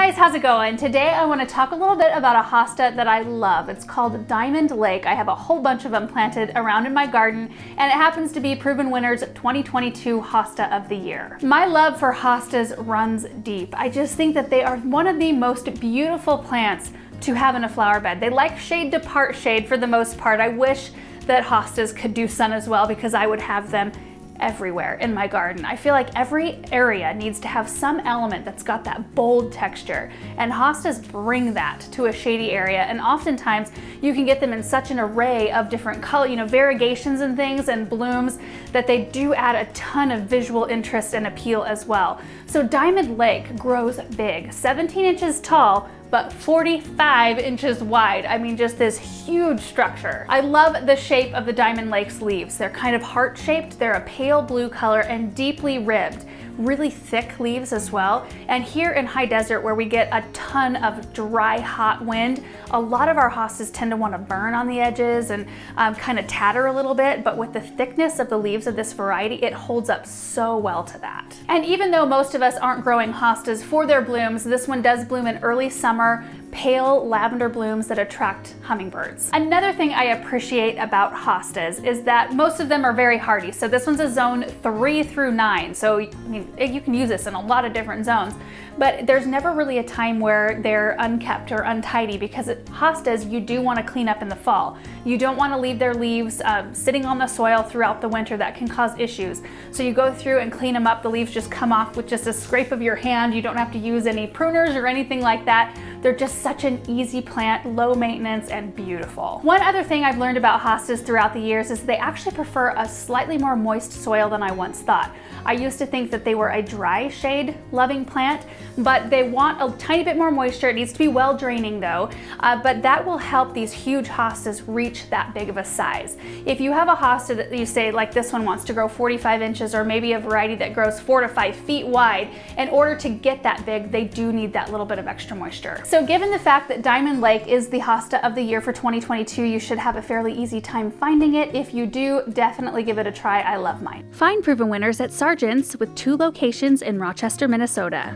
guys, how's it going? Today I want to talk a little bit about a hosta that I love. It's called Diamond Lake. I have a whole bunch of them planted around in my garden, and it happens to be Proven Winners 2022 Hosta of the Year. My love for hostas runs deep. I just think that they are one of the most beautiful plants to have in a flower bed. They like shade to part shade for the most part. I wish that hostas could do sun as well, because I would have them everywhere in my garden. I feel like every area needs to have some element that's got that bold texture, and hostas bring that to a shady area, and oftentimes you can get them in such an array of different color, variegations and things and blooms, that they do add a ton of visual interest and appeal as well. So Diamond Lake grows big, 17 inches tall, but 45 inches wide. I mean, just this huge structure. I love the shape of the Diamond Lake's leaves. They're kind of heart-shaped, they're a pale blue color and deeply ribbed. Really thick leaves as well. And here in high desert, where we get a ton of dry, hot wind, a lot of our hostas tend to want to burn on the edges and kind of tatter a little bit, but with the thickness of the leaves of this variety, it holds up so well to that. And even though most of us aren't growing hostas for their blooms, this one does bloom in early summer, pale lavender blooms that attract hummingbirds. Another thing I appreciate about hostas is that most of them are very hardy. So this one's a zone 3 through 9. So I mean, you can use this in a lot of different zones, but there's never really a time where they're unkept or untidy, because hostas you do want to clean up in the fall. You don't want to leave their leaves sitting on the soil throughout the winter. That can cause issues. So you go through and clean them up. The leaves just come off with just a scrape of your hand. You don't have to use any pruners or anything like that. They're just such an easy plant, low maintenance, and beautiful. One other thing I've learned about hostas throughout the years is they actually prefer a slightly more moist soil than I once thought. I used to think that they were a dry shade loving plant, but they want a tiny bit more moisture. It needs to be well draining though, but that will help these huge hostas reach that big of a size. If you have a hosta that you say, like this one wants to grow 45 inches, or maybe a variety that grows 4 to 5 feet wide, in order to get that big, they do need that little bit of extra moisture. So given the fact that Diamond Lake is the hosta of the year for 2022, you should have a fairly easy time finding it. If you do, definitely give it a try. I love mine. Find Proven Winners at Sargent's with 2 locations in Rochester, Minnesota.